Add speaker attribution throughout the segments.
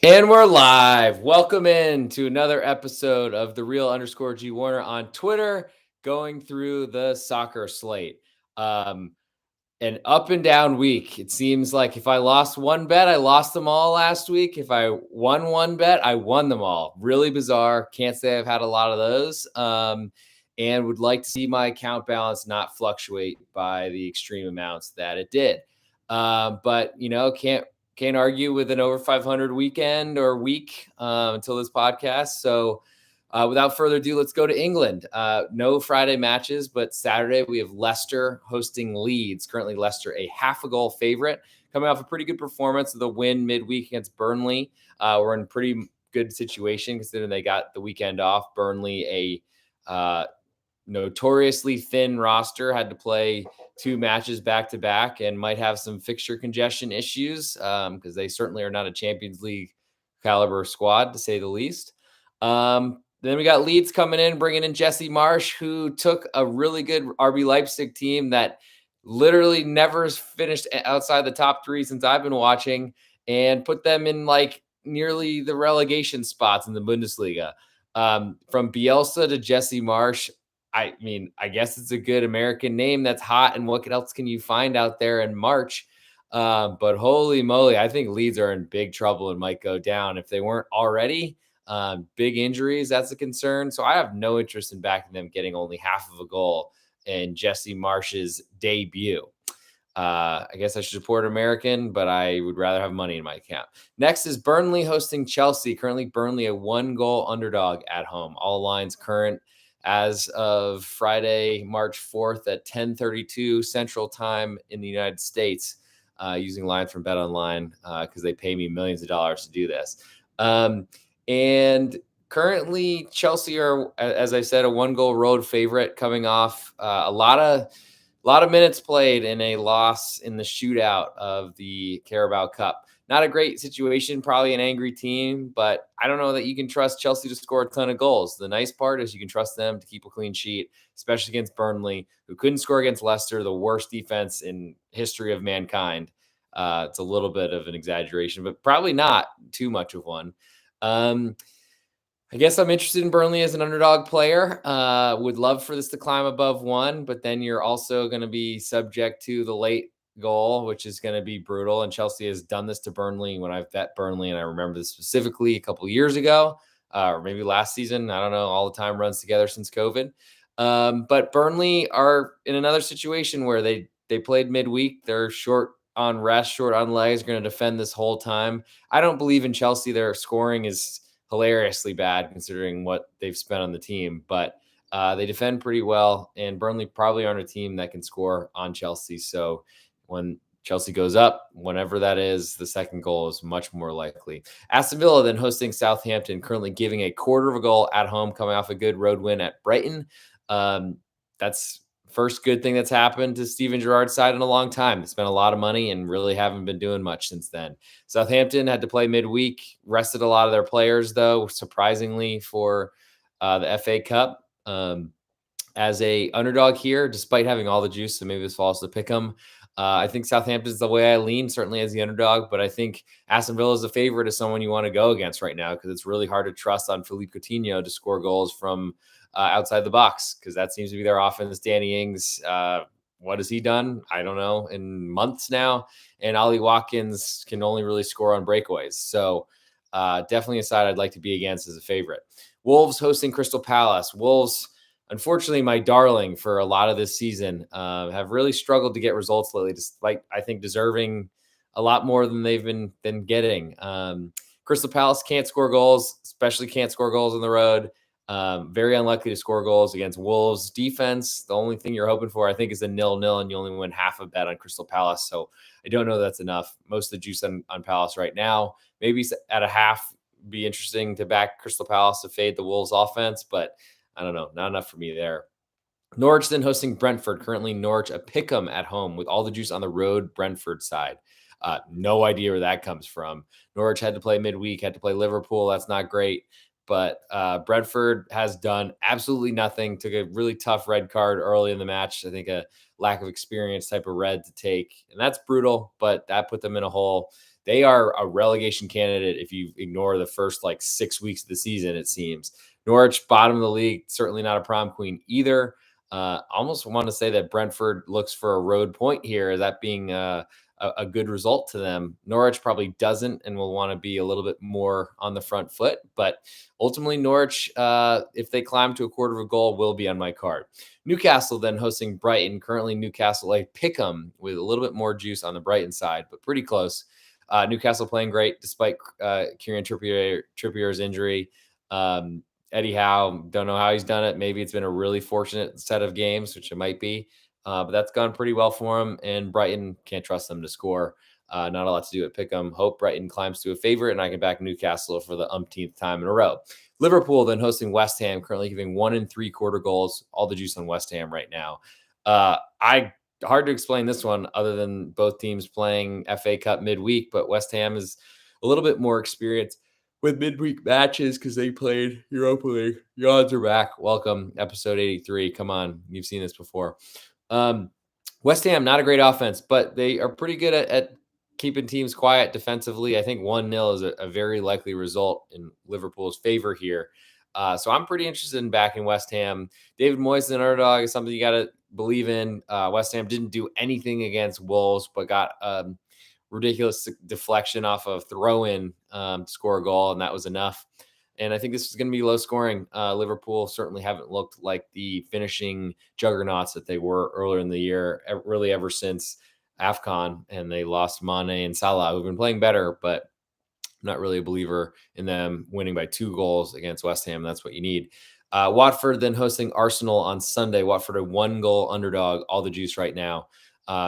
Speaker 1: And we're live. Welcome in to another episode of the real_G Warner on Twitter, going through the soccer slate. An up and down week. It seems like if I lost one bet, I lost them all last week. If I won one bet, I won them all. Really bizarre. Can't say I've had a lot of those. And would like to see my account balance not fluctuate by the extreme amounts that it did. But can't argue with an over 500 weekend or week until this podcast. So without further ado, let's go to England. No Friday matches, but Saturday we have Leicester hosting Leeds. Currently, Leicester a half a goal favorite, coming off a pretty good performance of the win midweek against Burnley. We're in pretty good situation considering they got the weekend off. Burnley, a notoriously thin roster, had to play two matches back to back and might have some fixture congestion issues because they certainly are not a Champions League caliber squad, to say the least. Then we got Leeds coming in, bringing in Jesse Marsch, who took a really good RB Leipzig team that literally never finished outside the top three since I've been watching, and put them in like nearly the relegation spots in the Bundesliga. From Bielsa to Jesse Marsch, I mean, I guess it's a good American name that's hot, and what else can you find out there in March? But holy moly, I think Leeds are in big trouble and might go down if they weren't already. Big injuries, that's a concern. So I have no interest in backing them getting only half of a goal in Jesse Marsch's debut. I guess I should support American, but I would rather have money in my account. Next is Burnley hosting Chelsea. Currently, Burnley a 1-goal underdog at home. All lines current as of Friday, March 4th at 10:32 Central Time in the United States, using lines from BetOnline because they pay me millions of dollars to do this. And currently, Chelsea are, as I said, a 1-goal road favorite, coming off a lot of minutes played in a loss in the shootout of the Carabao Cup. Not a great situation, probably an angry team, but I don't know that you can trust Chelsea to score a ton of goals. The nice part is you can trust them to keep a clean sheet, especially against Burnley, who couldn't score against Leicester, the worst defense in history of mankind. It's a little bit of an exaggeration, but probably not too much of one. I guess I'm interested in Burnley as an underdog player. Would love for this to climb above 1, but then you're also going to be subject to the late goal, which is going to be brutal. And Chelsea has done this to Burnley when I've bet Burnley, and I remember this specifically a couple of years ago, or maybe last season. I don't know. All the time runs together since COVID. But Burnley are in another situation where they played midweek. They're short on rest, short on legs, going to defend this whole time. I don't believe in Chelsea. Their scoring is hilariously bad considering what they've spent on the team, but they defend pretty well, and Burnley probably aren't a team that can score on Chelsea. So when Chelsea goes up, whenever that is, the second goal is much more likely. Aston Villa then hosting Southampton, currently giving a quarter of a goal at home, coming off a good road win at Brighton. That's first good thing that's happened to Steven Gerrard's side in a long time. They spent a lot of money and really haven't been doing much since then. Southampton had to play midweek, rested a lot of their players, though, surprisingly, for the FA Cup. As a underdog here, despite having all the juice, so maybe this falls to pick them. I think Southampton's the way I lean, certainly as the underdog, but I think Aston Villa is a favorite as someone you want to go against right now because it's really hard to trust on Philippe Coutinho to score goals from outside the box, because that seems to be their offense. Danny Ings, what has he done? I don't know, in months now. And Ollie Watkins can only really score on breakaways. So definitely a side I'd like to be against as a favorite. Wolves hosting Crystal Palace. Wolves, unfortunately, my darling for a lot of this season, have really struggled to get results lately, despite, I think, deserving a lot more than they've been getting. Crystal Palace can't score goals, especially can't score goals on the road. Very unlikely to score goals against Wolves defense. The only thing you're hoping for, I think, is a 0-0, and you only win half a bet on Crystal Palace. So I don't know that's enough. Most of the juice on Palace right now. Maybe at a half, be interesting to back Crystal Palace to fade the Wolves offense, but I don't know, not enough for me there. Norwich then hosting Brentford. Currently Norwich a pick'em at home with all the juice on the road Brentford side. No idea where that comes from. Norwich had to play midweek, had to play Liverpool. That's not great. But Brentford has done absolutely nothing. Took a really tough red card early in the match. I think a lack of experience type of red to take. And that's brutal, but that put them in a hole. They are a relegation candidate if you ignore the first like 6 weeks of the season, it seems. Norwich, bottom of the league, certainly not a prom queen either. Almost want to say that Brentford looks for a road point here, that being a good result to them. Norwich probably doesn't and will want to be a little bit more on the front foot. But ultimately, Norwich, if they climb to a quarter of a goal, will be on my card. Newcastle then hosting Brighton. Currently, Newcastle a pick'em with a little bit more juice on the Brighton side, but pretty close. Newcastle playing great despite Kieran Trippier's injury. Eddie Howe, don't know how he's done it. Maybe it's been a really fortunate set of games, which it might be. But that's gone pretty well for him. And Brighton, can't trust them to score. Not a lot to do at Pick'em. Hope Brighton climbs to a favorite, and I can back Newcastle for the umpteenth time in a row. Liverpool then hosting West Ham, currently giving 1 3/4 goals. All the juice on West Ham right now. Hard to explain this one other than both teams playing FA Cup midweek, but West Ham is a little bit more experienced with midweek matches because they played Europa League. Your odds are back. Welcome, episode 83. Come on, you've seen this before. West Ham, not a great offense, but they are pretty good at keeping teams quiet defensively. I think 1-0 is a very likely result in Liverpool's favor here. So I'm pretty interested in backing West Ham. David Moyes as an underdog is something you got to believe in. West Ham didn't do anything against Wolves, but got ridiculous deflection off of throw-in to score a goal, and that was enough. And I think this is going to be low scoring. Liverpool certainly haven't looked like the finishing juggernauts that they were earlier in the year, really ever since AFCON, and they lost Mane and Salah, who've been playing better, but I'm not really a believer in them winning by 2 goals against West Ham. That's what you need. Watford then hosting Arsenal on Sunday. Watford a 1-goal underdog, all the juice right now.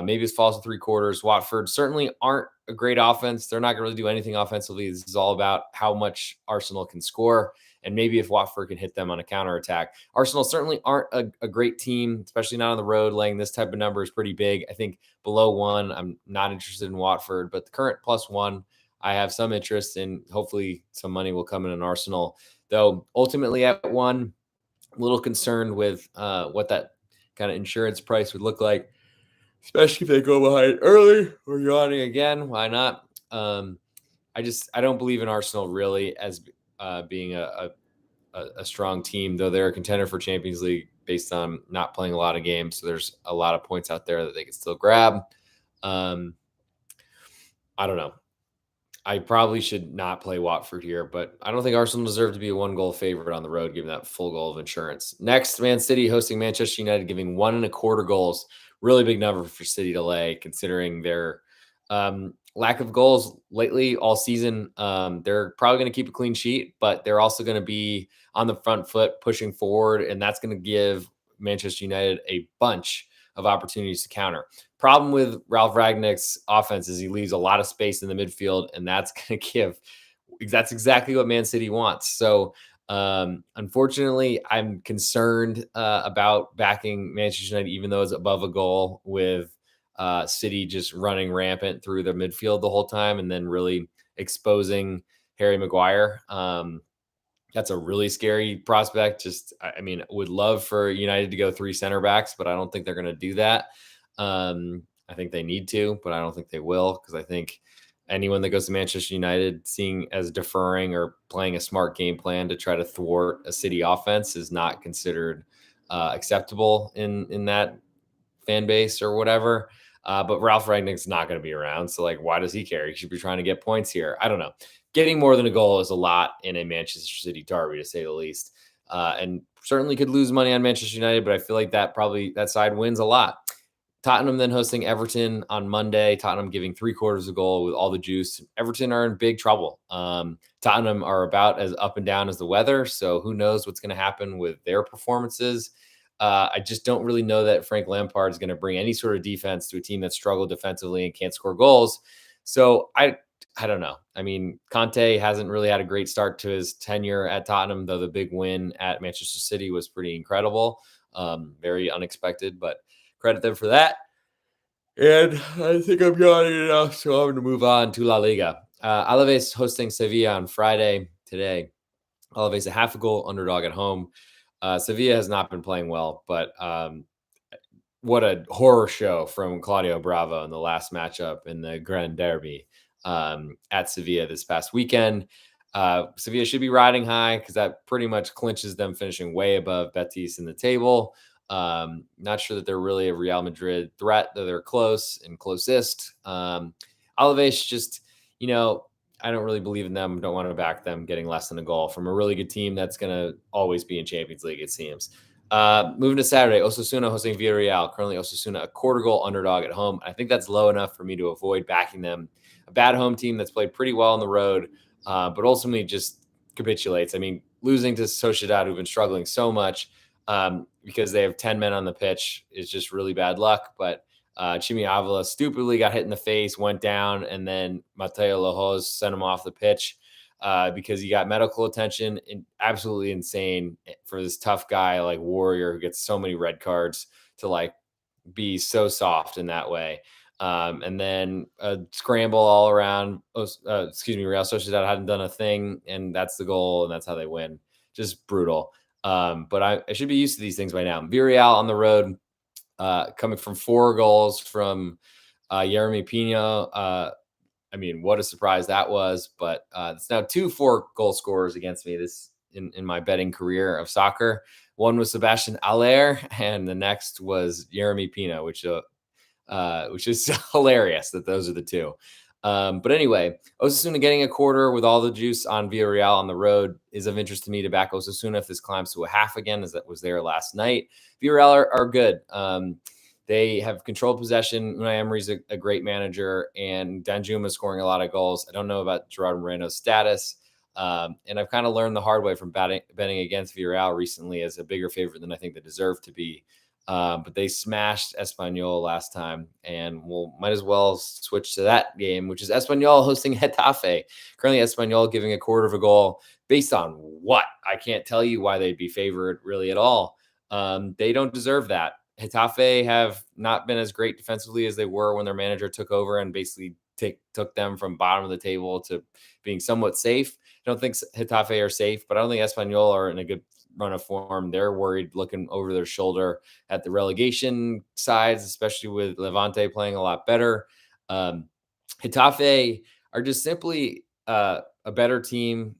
Speaker 1: Maybe it falls to 3/4. Watford certainly aren't a great offense. They're not going to really do anything offensively. This is all about how much Arsenal can score, and maybe if Watford can hit them on a counterattack. Arsenal certainly aren't a great team, especially not on the road. Laying this type of number is pretty big. I think below 1, I'm not interested in Watford, but the current +1, I have some interest in. Hopefully some money will come in an Arsenal, though ultimately at 1, a little concerned with what that kind of insurance price would look like, especially if they go behind early or yawning again. Why not? I don't believe in Arsenal really as being a strong team, though they're a contender for Champions League based on not playing a lot of games. So there's a lot of points out there that they can still grab. I don't know. I probably should not play Watford here, but I don't think Arsenal deserve to be a 1-goal favorite on the road, given that full goal of insurance. Next, Man City hosting Manchester United, giving 1 1/4 goals. Really big number for City to lay, considering their lack of goals lately all season. They're probably going to keep a clean sheet, but they're also going to be on the front foot pushing forward, and that's going to give Manchester United a bunch of opportunities to counter. Problem with Ralph Ragnick's offense is he leaves a lot of space in the midfield, and that's exactly what Man City wants. So unfortunately, I'm concerned about backing Manchester United, even though it's above a goal, with City just running rampant through the midfield the whole time and then really exposing Harry Maguire. That's a really scary prospect. Would love for United to go 3 center backs, but I don't think they're going to do that. I think they need to, but I don't think they will, because I think anyone that goes to Manchester United seeing as deferring or playing a smart game plan to try to thwart a City offense is not considered acceptable in that fan base or whatever. But Ralph Rangnick's not going to be around. So why does he care? He should be trying to get points here. I don't know. Getting more than a goal is a lot in a Manchester City derby, to say the least. And certainly could lose money on Manchester United, but I feel like that side wins a lot. Tottenham then hosting Everton on Monday. Tottenham giving 3/4 a goal with all the juice. Everton are in big trouble. Tottenham are about as up and down as the weather, so who knows what's going to happen with their performances. I just don't really know that Frank Lampard is going to bring any sort of defense to a team that struggled defensively and can't score goals. So I don't know. I mean, Conte hasn't really had a great start to his tenure at Tottenham, though the big win at Manchester City was pretty incredible. Very unexpected, but credit them for that. And I think I'm yawning enough, so I'm going to move on to La Liga. Alaves hosting Sevilla on Friday today. Alaves a 1/2 goal underdog at home. Sevilla has not been playing well, but what a horror show from Claudio Bravo in the last matchup in the Grand Derby. at Sevilla this past weekend. Sevilla should be riding high because that pretty much clinches them finishing way above Betis in the table. Not sure that they're really a Real Madrid threat, though they're close and closest. Alaves just, I don't really believe in them. Don't want to back them getting less than a goal from a really good team that's going to always be in Champions League, it seems. Moving to Saturday, Osasuna hosting Villarreal. Currently, Osasuna a quarter goal underdog at home. I think that's low enough for me to avoid backing them. A bad home team that's played pretty well on the road, but ultimately just capitulates. I mean, losing to Sociedad, who've been struggling so much because they have 10 men on the pitch, is just really bad luck. But Chimi Avila stupidly got hit in the face, went down, and then Mateo Lahoz sent him off the pitch because he got medical attention. And absolutely insane for this tough guy like Warrior who gets so many red cards to like be so soft in that way. And then a scramble all around. Real Sociedad hadn't done a thing, and that's the goal, and that's how they win. Just brutal. But I should be used to these things by now. Villarreal on the road, coming from 4 goals from Yeremy Pino. I mean, what a surprise that was. But it's now 2 4-goal scorers against me this in my betting career of soccer. One was Sebastian Aller, and the next was Yeremy Pino, which is hilarious that those are the 2. But anyway, Osasuna getting a quarter with all the juice on Villarreal on the road is of interest to me to back Osasuna if this climbs to a half again, as that was there last night. Villarreal are good. They have controlled possession. Unai Emery's a great manager, and Danjuma is scoring a lot of goals. I don't know about Gerard Moreno's status. And I've kind of learned the hard way from betting against Villarreal recently as a bigger favorite than I think they deserve to be. But they smashed Espanol last time, and we'll might as well switch to that game, which is Espanol hosting Hetafe. Currently, Espanol giving a quarter of a goal based on what? I can't tell you why they'd be favored really at all. They don't deserve that. Hetafe have not been as great defensively as they were when their manager took over and basically took them from bottom of the table to being somewhat safe. I don't think Hetafe are safe, but I don't think Espanol are in a good run of form. They're worried looking over their shoulder at the relegation sides, especially with Levante playing a lot better. Hetafe are just simply a better team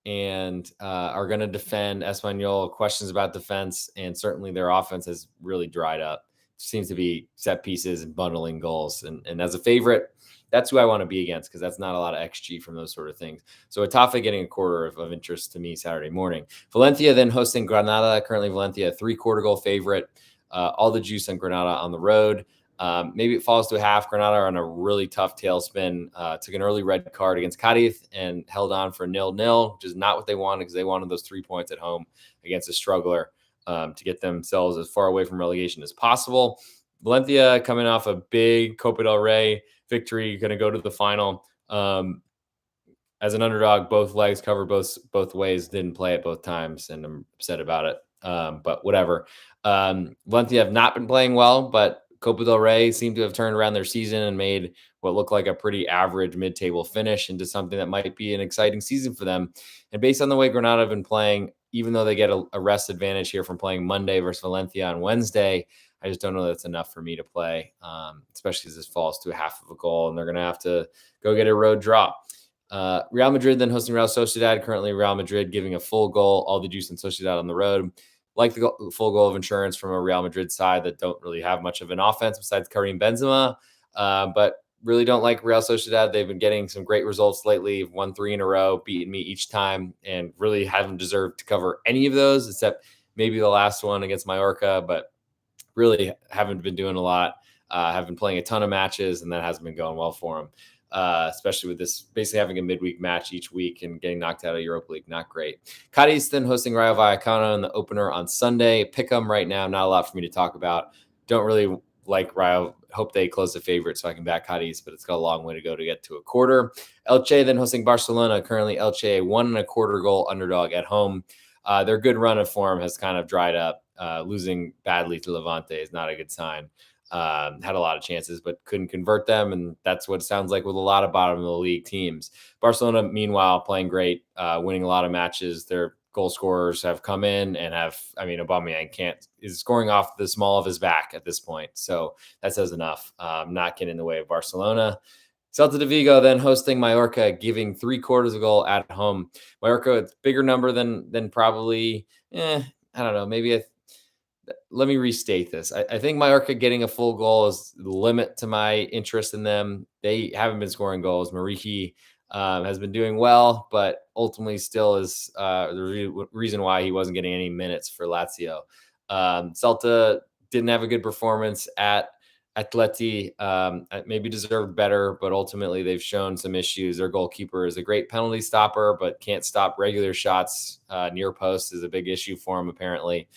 Speaker 1: and are going to defend. Espanol questions about defense, and certainly their offense has really dried up. It seems to be set pieces and bundling goals. And as a favorite, that's who I want to be against because that's not a lot of XG from those sort of things. So Hetafe getting a quarter of interest to me Saturday morning. Valencia then hosting Granada. Currently Valencia a 3-quarter goal favorite. All the juice on Granada on the road. Maybe it falls to a half. Granada are on a really tough tailspin. Took an early red card against Cadiz and held on for 0-0, which is not what they wanted because they wanted those 3 points at home against a struggler to get themselves as far away from relegation as possible. Valencia coming off a big Copa del Rey victory, going to go to the final. As an underdog, both legs covered both ways, didn't play it both times, and I'm upset about it. But whatever. Valencia have not been playing well, but Copa del Rey seem to have turned around their season and made what looked like a pretty average mid-table finish into something that might be an exciting season for them. And based on the way Granada have been playing, even though they get a rest advantage here from playing Monday versus Valencia on Wednesday, I just don't know that's enough for me to play, especially as this falls to a half of a goal, and they're going to have to go get a road draw. Real Madrid then hosting Real Sociedad. Currently, Real Madrid giving a full goal, all the juice in Sociedad on the road. Like the full goal of insurance from a Real Madrid side that don't really have much of an offense besides Karim Benzema, but really don't like Real Sociedad. They've been getting some great results lately, won 3 in a row, beating me each time, and really haven't deserved to cover any of those except maybe the last one against Mallorca, but really haven't been doing a lot. Have been playing a ton of matches, and that hasn't been going well for them. Especially with this basically having a midweek match each week and getting knocked out of Europa League. Not great. Cadiz then hosting Rayo Vallecano in the opener on Sunday. Pick them right now. Not a lot for me to talk about. Don't really like Rayo. Hope they close the favorite so I can back Cadiz, but it's got a long way to go to get to a quarter. Elche then hosting Barcelona. Currently Elche 1.25 goal underdog at home. Their good run of form has kind of dried up. Losing badly to Levante is not a good sign. Had a lot of chances, but couldn't convert them. And that's what it sounds like with a lot of bottom of the league teams. Barcelona, meanwhile, playing great, winning a lot of matches. Their goal scorers have come in and Aubameyang is scoring off the small of his back at this point. So that says enough. Not getting in the way of Barcelona. Celta de Vigo then hosting Mallorca, giving 3/4 a goal at home. Mallorca, it's bigger number than probably. I don't know. Maybe let me restate this. I think Mallorca getting a full goal is the limit to my interest in them. They haven't been scoring goals. Mariki has been doing well, but ultimately still is the reason why he wasn't getting any minutes for Lazio. Celta didn't have a good performance at Atleti. Maybe deserved better, but ultimately they've shown some issues. Their goalkeeper is a great penalty stopper, but can't stop regular shots. Near post is a big issue for him, apparently.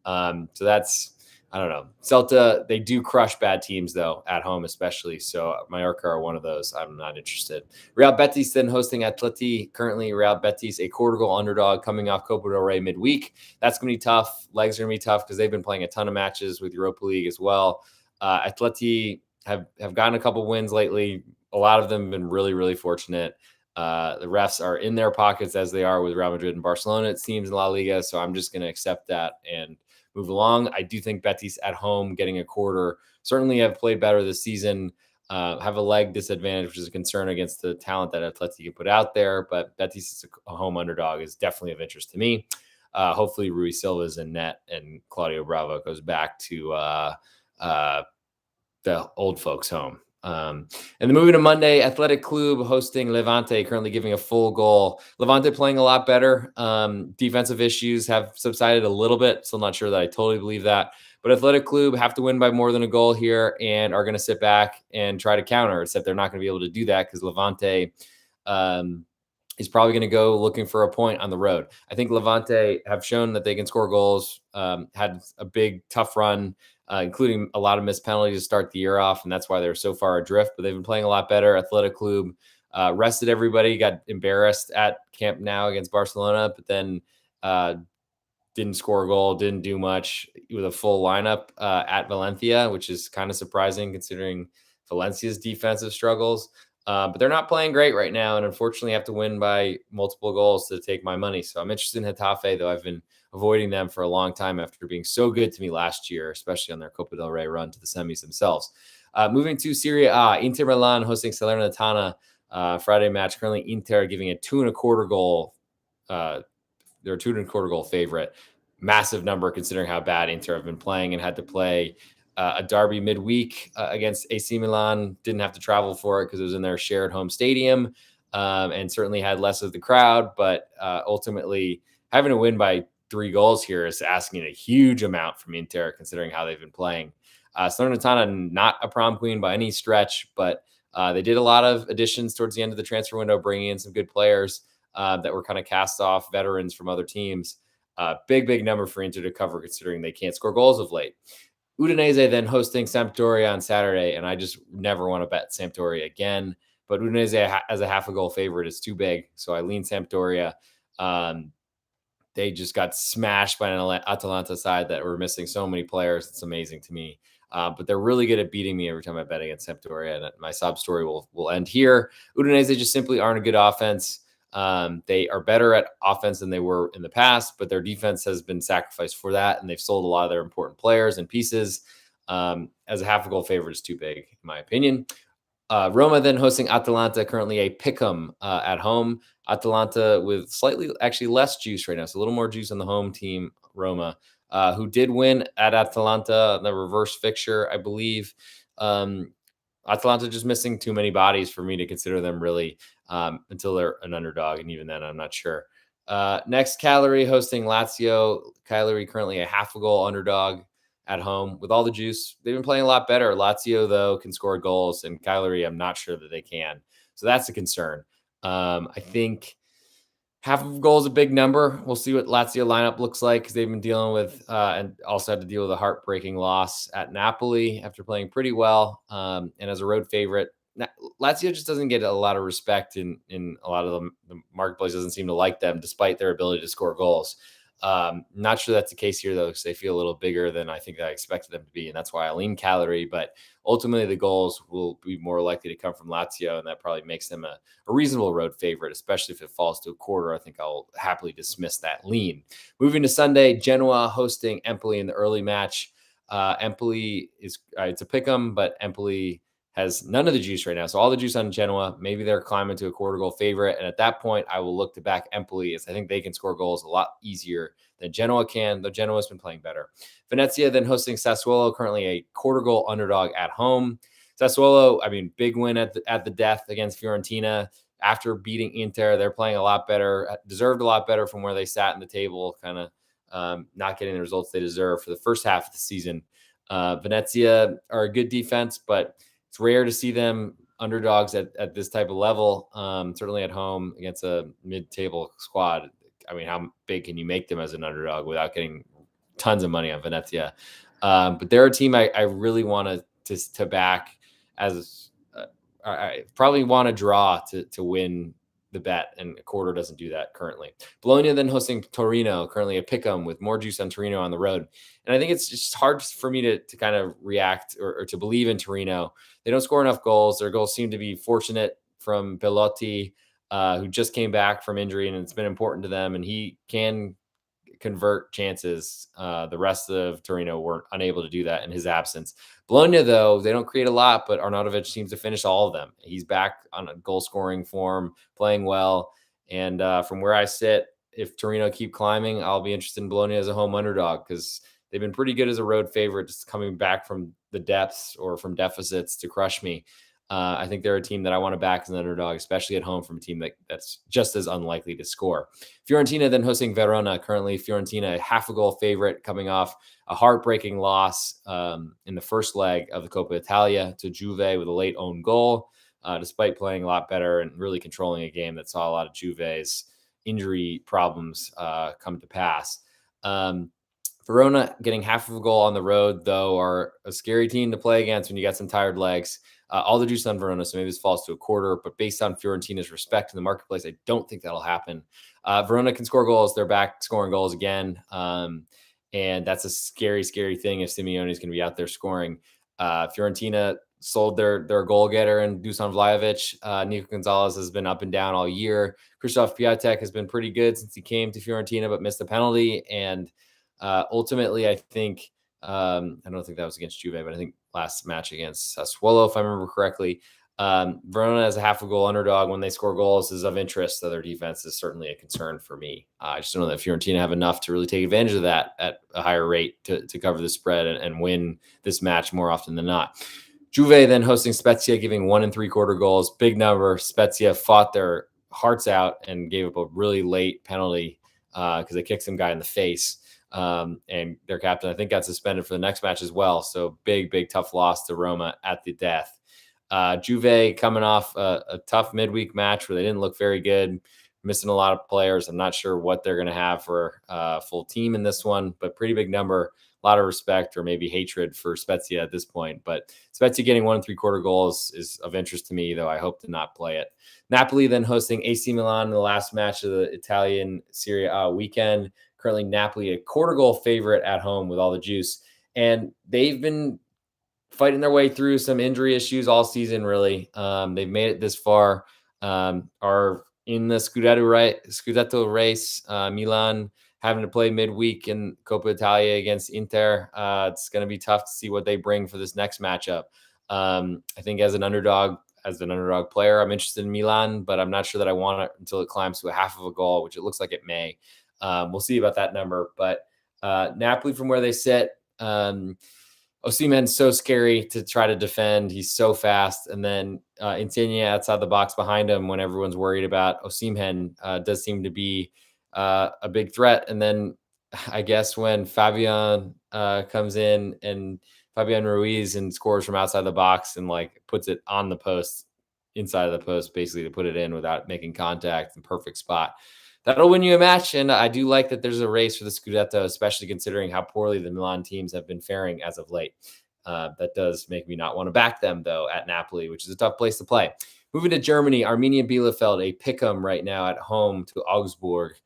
Speaker 1: So that's, I don't know. Celta, they do crush bad teams, though, at home especially. So Mallorca are one of those. I'm not interested. Real Betis then hosting Atleti. Currently, Real Betis, a quarter goal underdog coming off Copa del Rey midweek. That's going to be tough. Legs are going to be tough because they've been playing a ton of matches with Europa League as well. Atleti have gotten a couple wins lately. A lot of them have been really, really fortunate. The refs are in their pockets as they are with Real Madrid and Barcelona, it seems, in La Liga. So I'm just going to accept that and move along. I do think Betis at home getting a quarter certainly have played better this season, have a leg disadvantage, which is a concern against the talent that Atleti can put out there. But Betis is a home underdog is definitely of interest to me. Hopefully Rui Silva's in net and Claudio Bravo goes back to the old folks' home. And then moving to Monday, Athletic Club hosting Levante, currently giving a full goal. Levante playing a lot better. Defensive issues have subsided a little bit. Still not sure that I totally believe that. But Athletic Club have to win by more than a goal here and are going to sit back and try to counter, except they're not going to be able to do that because Levante is probably going to go looking for a point on the road. I think Levante have shown that they can score goals, had a big, tough run, including a lot of missed penalties to start the year off, and that's why they're so far adrift. But they've been playing a lot better. Athletic Club rested everybody, got embarrassed at Camp Nou against Barcelona, but then didn't score a goal, didn't do much with a full lineup at Valencia, which is kind of surprising considering Valencia's defensive struggles. But they're not playing great right now, and unfortunately have to win by multiple goals to take my money. So I'm interested in Hetafe, though I've been avoiding them for a long time after being so good to me last year, especially on their Copa del Rey run to the semis themselves. Moving to Serie A, Inter Milan hosting Salernitana Friday match. Currently, Inter giving a 2.25 goal. They're a 2.25 goal favorite. Massive number considering how bad Inter have been playing and had to play a derby midweek against AC Milan. Didn't have to travel for it because it was in their shared home stadium, and certainly had less of the crowd. But ultimately, having to win by 3 goals here is asking a huge amount from Inter, considering how they've been playing. Salernitana, not a prom queen by any stretch, but they did a lot of additions towards the end of the transfer window, bringing in some good players that were kind of cast off veterans from other teams. Big number for Inter to cover, considering they can't score goals of late. Udinese then hosting Sampdoria on Saturday, and I just never want to bet Sampdoria again. But Udinese as a half a goal favorite is too big, so I lean Sampdoria. They just got smashed by an Atalanta side that were missing so many players. It's amazing to me. But they're really good at beating me every time I bet against Sampdoria, and my sob story will end here. Udinese just simply aren't a good offense. They are better at offense than they were in the past, but their defense has been sacrificed for that, and they've sold a lot of their important players and pieces. As a half a goal favorite is too big, in my opinion. Roma then hosting Atalanta, currently a pick'em at home. Atalanta with slightly actually less juice right now, so a little more juice on the home team, Roma, who did win at Atalanta, the reverse fixture, I believe. Atalanta just missing too many bodies for me to consider them really until they're an underdog. And even then, I'm not sure. Next, Cagliari hosting Lazio. Cagliari currently a half a goal underdog at home with all the juice. They've been playing a lot better. Lazio, though, can score goals, and Cagliari, I'm not sure that they can. So that's a concern. I think half of a goal is a big number. We'll see what Lazio lineup looks like because they've been dealing with and also had to deal with a heartbreaking loss at Napoli after playing pretty well. And as a road favorite, Lazio just doesn't get a lot of respect in a lot of the marketplace. Doesn't seem to like them despite their ability to score goals. Not sure that's the case here, though, because they feel a little bigger than I think I expected them to be. And that's why I lean Cagliari. But ultimately, the goals will be more likely to come from Lazio. And that probably makes them a reasonable road favorite, especially if it falls to a quarter. I think I'll happily dismiss that lean. Moving to Sunday, Genoa hosting Empoli in the early match. Empoli is it's a pick'em, but Empoli has none of the juice right now. So all the juice on Genoa. Maybe they're climbing to a quarter goal favorite. And at that point, I will look to back Empoli, as I think they can score goals a lot easier than Genoa can, though Genoa's been playing better. Venezia then hosting Sassuolo, currently a quarter goal underdog at home. Sassuolo, I mean, big win at the death against Fiorentina. After beating Inter, they're playing a lot better, deserved a lot better from where they sat in the table, kind of not getting the results they deserve for the first half of the season. Venezia are a good defense, but it's rare to see them underdogs at this type of level, certainly at home against a mid-table squad. I mean, how big can you make them as an underdog without getting tons of money on Venezia? But they're a team I really want to back, as I probably want to draw to win the bet, and a quarter doesn't do that currently. Bologna then hosting Torino, currently a pick'em with more juice on Torino on the road. And I think it's just hard for me to kind of react or to believe in Torino. They don't score enough goals. Their goals seem to be fortunate from Belotti, who just came back from injury, and it's been important to them, and he can convert chances. The rest of Torino weren't unable to do that in his absence. Bologna, though, they don't create a lot, but Arnautovic seems to finish all of them. He's back on a goal scoring form, playing well. And from where I sit, if Torino keep climbing, I'll be interested in Bologna as a home underdog, because they've been pretty good as a road favorite, just coming back from the depths or from deficits to crush me. I think they're a team that I want to back as an underdog, especially at home from a team that's just as unlikely to score. Fiorentina then hosting Verona. Currently, Fiorentina, a half a goal favorite, coming off a heartbreaking loss in the first leg of the Coppa Italia to Juve with a late own goal, despite playing a lot better and really controlling a game that saw a lot of Juve's injury problems come to pass. Verona getting half of a goal on the road, though, are a scary team to play against when you got some tired legs. All the juice on Verona, so maybe this falls to a quarter, but based on Fiorentina's respect in the marketplace, I don't think that'll happen. Verona can score goals. They're back scoring goals again. And that's a scary, scary thing if Simeone is going to be out there scoring. Fiorentina sold their goal getter and Dusan Vlahovic. Nico Gonzalez has been up and down all year. Krzysztof Piatek has been pretty good since he came to Fiorentina, but missed a penalty. And ultimately, I think, I don't think that was against Juve, but I think last match against Sassuolo, if I remember correctly, Verona as a half a goal underdog when they score goals is of interest. So their defense is certainly a concern for me. I just don't know that Fiorentina have enough to really take advantage of that at a higher rate to cover the spread and win this match more often than not. Juve then hosting Spezia, giving 1 3/4 goals. Big number. Spezia fought their hearts out and gave up a really late penalty because they kicked some guy in the face. And their captain, I think, got suspended for the next match as well. So big, tough loss to Roma at the death. Juve coming off a tough midweek match where they didn't look very good, missing a lot of players. I'm not sure what they're going to have for a full team in this one, but pretty big number. A lot of respect or maybe hatred for Spezia at this point. But Spezia getting 1 3/4 goals is of interest to me, though I hope to not play it. Napoli then hosting AC Milan in the last match of the Italian Serie A weekend. Currently, Napoli a quarter goal favorite at home with all the juice. And they've been fighting their way through some injury issues all season, really. They've made it this far, are in the Scudetto race. Milan having to play midweek in Coppa Italia against Inter. It's going to be tough to see what they bring for this next matchup. I think as an underdog player, I'm interested in Milan, but I'm not sure that I want it until it climbs to a half of a goal, which it looks like it may. We'll see about that number. But Napoli, from where they sit, Osimhen's so scary to try to defend. He's so fast. And then Insigne outside the box behind him when everyone's worried about Osimhen does seem to be a big threat. And then I guess when Fabian comes in and Fabian Ruiz and scores from outside the box and like puts it on the post, inside of the post, basically to put it in without making contact, in perfect spot. That'll win you a match, and I do like that there's a race for the Scudetto, especially considering how poorly the Milan teams have been faring as of late. That does make me not want to back them, though, at Napoli, which is a tough place to play. Moving to Germany, Arminia Bielefeld, a pick'em right now at home to Augsburg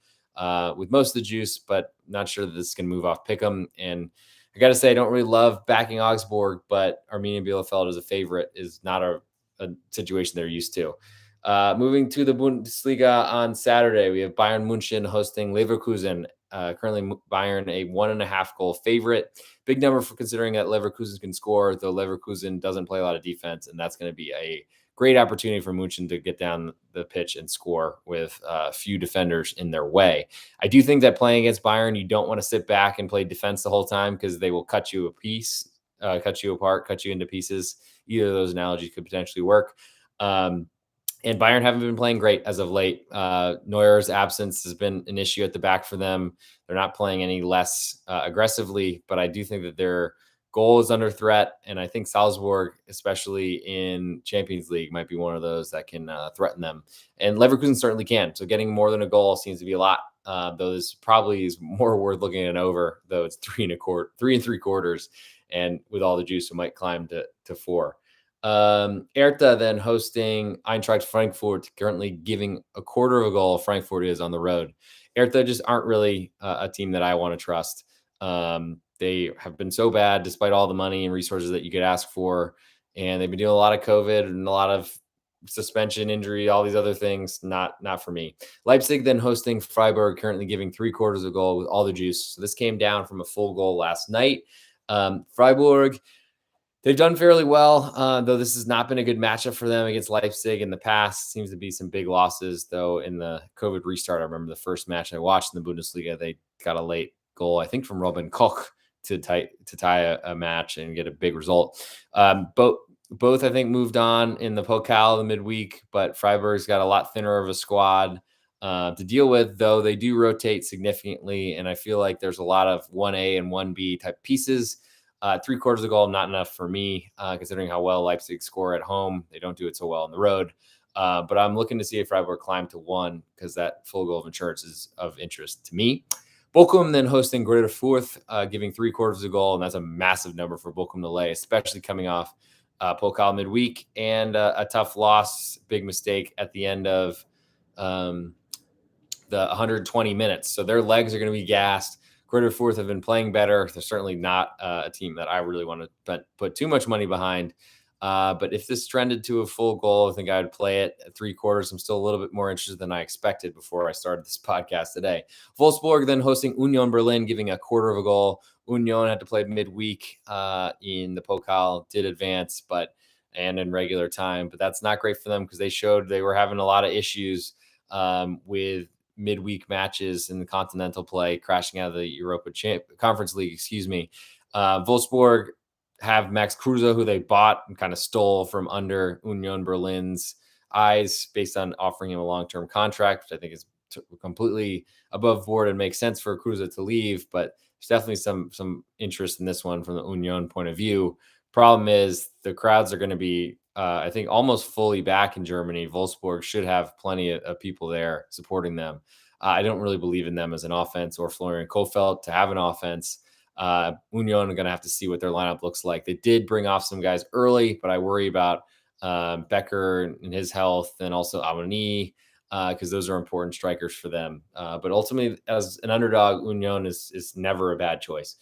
Speaker 1: with most of the juice, but not sure that this is going to move off pick'em. And I got to say, I don't really love backing Augsburg, but Arminia Bielefeld as a favorite is not a situation they're used to. Moving to the Bundesliga on Saturday, we have Bayern Munchen hosting Leverkusen. Currently, Bayern a 1.5 goal favorite. Big number for considering that Leverkusen can score, though Leverkusen doesn't play a lot of defense, and that's going to be a great opportunity for Munchen to get down the pitch and score with a few defenders in their way. I do think that playing against Bayern, you don't want to sit back and play defense the whole time because they will cut you cut you apart, cut you into pieces. Either of those analogies could potentially work. And Bayern haven't been playing great as of late. Neuer's absence has been an issue at the back for them. They're not playing any less aggressively, but I do think that their goal is under threat. And I think Salzburg, especially in Champions League, might be one of those that can threaten them. And Leverkusen certainly can. So getting more than a goal seems to be a lot. Though this probably is more worth looking at over, though it's 3.75, and with all the juice, it might climb to 4. Hertha then hosting Eintracht Frankfurt, currently giving a quarter of a goal. Frankfurt is on the road. Hertha just aren't really a team that I want to trust. They have been so bad despite all the money and resources that you could ask for. And they've been doing a lot of COVID and a lot of suspension, injury, all these other things. Not for me. Leipzig then hosting Freiburg, currently giving 3/4 of a goal with all the juice. So this came down from a full goal last night. Freiburg, they've done fairly well, though this has not been a good matchup for them against Leipzig in the past. Seems to be some big losses, though, in the COVID restart. I remember the first match I watched in the Bundesliga, they got a late goal, I think, from Robin Koch to tie a match and get a big result. Both, I think, moved on in the Pokal the midweek, but Freiburg's got a lot thinner of a squad to deal with, though they do rotate significantly, and I feel like there's a lot of 1A and 1B type pieces. 3/4 of the goal, not enough for me, considering how well Leipzig score at home. They don't do it so well on the road. But I'm looking to see if Freiburg climb to 1 because that full goal of insurance is of interest to me. Bochum then hosting Greater Fürth, giving 3/4 of the goal, and that's a massive number for Bochum to lay, especially coming off Pokal midweek and a tough loss, big mistake at the end of the 120 minutes. So their legs are going to be gassed. Greater Fürth have been playing better. They're certainly not a team that I really want to put too much money behind. But if this trended to a full goal, I think I would play it at 3/4. I'm still a little bit more interested than I expected before I started this podcast today. Wolfsburg then hosting Union Berlin, giving a 1/4 of a goal. Union had to play midweek in the Pokal, did advance, and in regular time. But that's not great for them because they showed they were having a lot of issues with midweek matches in the continental play, crashing out of the Europa Conference League, Wolfsburg have Max Kruse, who they bought and kind of stole from under Union Berlin's eyes based on offering him a long-term contract, which I think is completely above board and makes sense for Kruse to leave. But there's definitely some interest in this one from the Union point of view. Problem is the crowds are going to be I think almost fully back in Germany. Wolfsburg should have plenty of people there supporting them. I don't really believe in them as an offense or Florian Kohfeldt to have an offense. Union are going to have to see what their lineup looks like. They did bring off some guys early, but I worry about Becker and his health and also Amani because those are important strikers for them. But ultimately, as an underdog, Union is never a bad choice.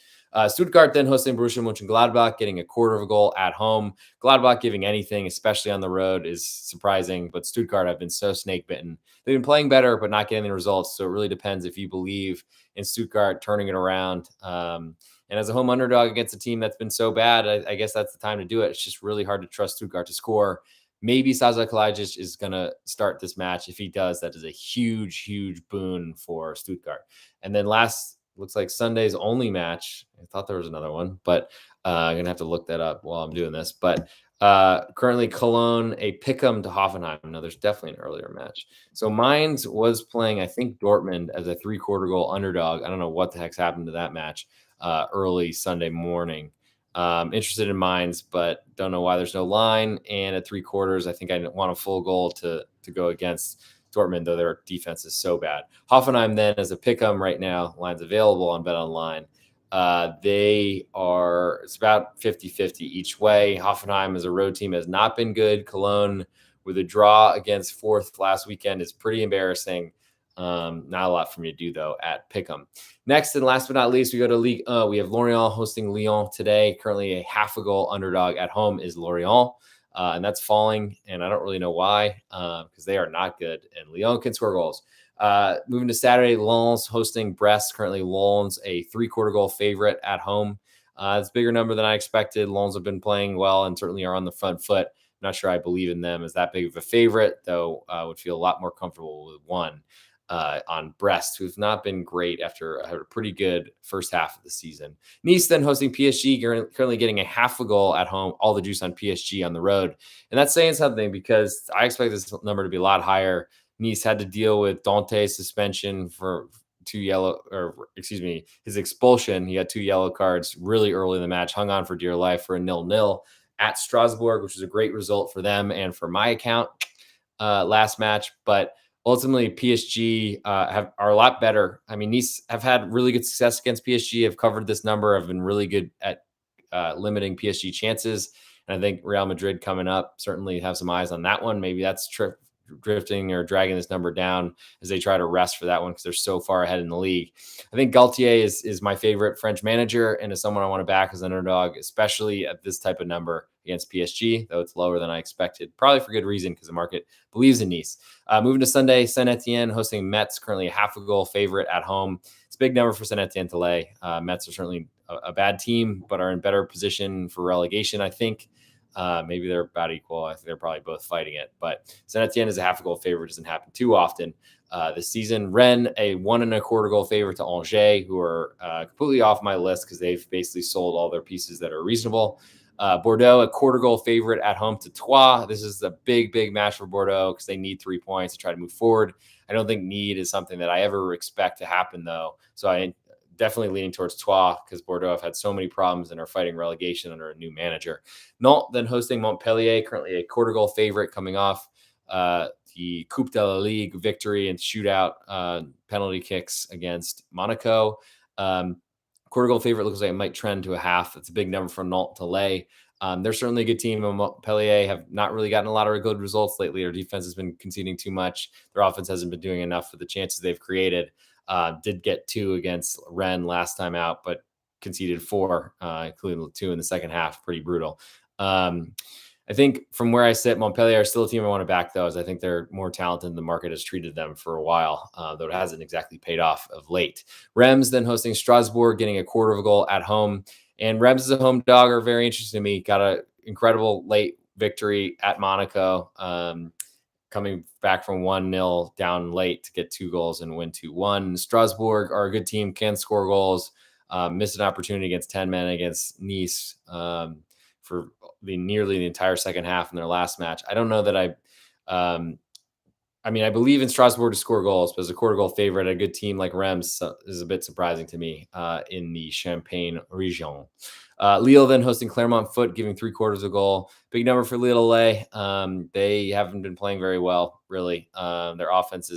Speaker 1: Stuttgart then hosting Borussia Mönchengladbach, getting a 1/4 of a goal at home. Gladbach giving anything, especially on the road, is surprising, but Stuttgart have been so snake bitten. They've been playing better, but not getting the results. So it really depends if you believe in Stuttgart turning it around. And as a home underdog against a team that's been so bad, I guess that's the time to do it. It's just really hard to trust Stuttgart to score. Maybe Sasa Kalajdzic is going to start this match. If he does, that is a huge, huge boon for Stuttgart. And then looks like Sunday's only match. I thought there was another one, but I'm going to have to look that up while I'm doing this. But currently Cologne, a pick'em to Hoffenheim. No, there's definitely an earlier match. So Mainz was playing, I think, Dortmund as a 3/4 goal underdog. I don't know what the heck's happened to that match early Sunday morning. Interested in Mainz, but don't know why there's no line. And at 3/4, I think I want a full goal to go against Dortmund, though their defense is so bad. Hoffenheim then as a pick'em right now, lines available on BetOnline. It's about 50-50 each way. Hoffenheim as a road team has not been good. Cologne with a draw against Fourth last weekend is pretty embarrassing. Not a lot for me to do though at pick'em. Next and last but not least, we go to Ligue 1. We have Lorient hosting Lyon today. Currently a 1/2 goal underdog at home is Lorient. and that's falling. And I don't really know why, because they are not good. And Lyon can score goals. Moving to Saturday, Lens hosting Brest. Currently, Lens a 3-quarter goal favorite at home. It's a bigger number than I expected. Lens have been playing well and certainly are on the front foot. I'm not sure I believe in them as that big of a favorite, though I would feel a lot more comfortable with one on Brest, who've not been great after a pretty good first half of the season. Nice then hosting PSG, currently getting a half a goal at home, all the juice on PSG on the road. And that's saying something because I expect this number to be a lot higher. Nice had to deal with Dante's suspension for his expulsion. He got 2 yellow cards really early in the match, hung on for dear life for a 0-0 at Strasbourg, which is a great result for them and for my account last match. But ultimately, PSG are a lot better. I mean, Nice have had really good success against PSG, have covered this number, have been really good at limiting PSG chances. And I think Real Madrid coming up certainly have some eyes on that one. Maybe that's drifting or dragging this number down as they try to rest for that one because they're so far ahead in the league. I think Galtier is my favorite French manager and is someone I want to back as an underdog, especially at this type of number against PSG, though it's lower than I expected, probably for good reason because the market believes in Nice. Moving to Sunday, Saint-Etienne hosting Metz, currently a half a goal favorite at home. It's a big number for Saint-Etienne to lay. Metz are certainly a bad team, but are in better position for relegation, I think. Maybe they're about equal. I think they're probably both fighting it. But Saint-Etienne is a half a goal favorite. Doesn't happen too often this season. Rennes, a 1.25 goal favorite to Angers, who are completely off my list because they've basically sold all their pieces that are reasonable. Bordeaux, a quarter goal favorite at home to Troyes. This is a big, big match for Bordeaux because they need 3 points to try to move forward. I don't think need is something that I ever expect to happen, though. So I definitely leaning towards Troyes because Bordeaux have had so many problems and are fighting relegation under a new manager. Nantes then hosting Montpellier, currently a quarter goal favorite coming off the Coupe de la Ligue victory and shootout penalty kicks against Monaco. Quarter goal favorite looks like it might trend to a half. It's a big number for Nantes to lay. They're certainly a good team. Montpellier have not really gotten a lot of good results lately. Their defense has been conceding too much. Their offense hasn't been doing enough for the chances they've created. Did get 2 against Rennes last time out, but conceded 4, including 2 in the second half. Pretty brutal. I think from where I sit, Montpellier are still a team I want to back, though, as I think they're more talented than the market has treated them for a while, though it hasn't exactly paid off of late. Reims then hosting Strasbourg, getting a quarter of a goal at home. And Reims as a home dog are very interesting to me. Got an incredible late victory at Monaco, coming back from 1-0 down late to get 2 goals and win 2-1. Strasbourg are a good team, can score goals. Missed an opportunity against 10 men against Nice for nearly the entire second half in their last match. I don't know that I believe in Strasbourg to score goals, but as a quarter goal favorite, a good team like Reims is a bit surprising to me in the Champagne region. Lille then hosting Clermont Foot, giving 3/4 a goal. Big number for Lille. They haven't been playing very well, really. Their offense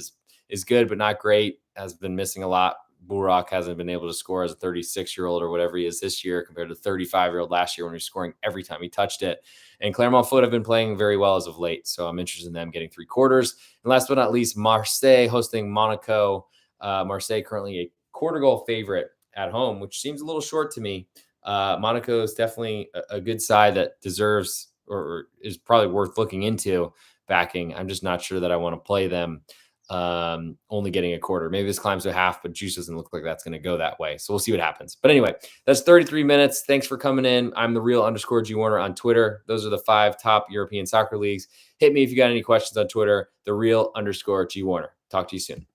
Speaker 1: is good, but not great. Has been missing a lot. Burak hasn't been able to score as a 36-year-old or whatever he is this year compared to 35-year-old last year when he was scoring every time he touched it. And Clermont Foot have been playing very well as of late, so I'm interested in them getting 3/4. And last but not least, Marseille hosting Monaco. Marseille currently a quarter goal favorite at home, which seems a little short to me. Monaco is definitely a good side that deserves or is probably worth looking into backing. I'm just not sure that I want to play them. Only getting a quarter. Maybe this climbs to a half, but juice doesn't look like that's going to go that way. So we'll see what happens. But anyway, that's 33 minutes. Thanks for coming in. I'm the real_G Warner on Twitter. Those are the 5 top European soccer leagues. Hit me if you got any questions on Twitter, the real_G Warner. Talk to you soon.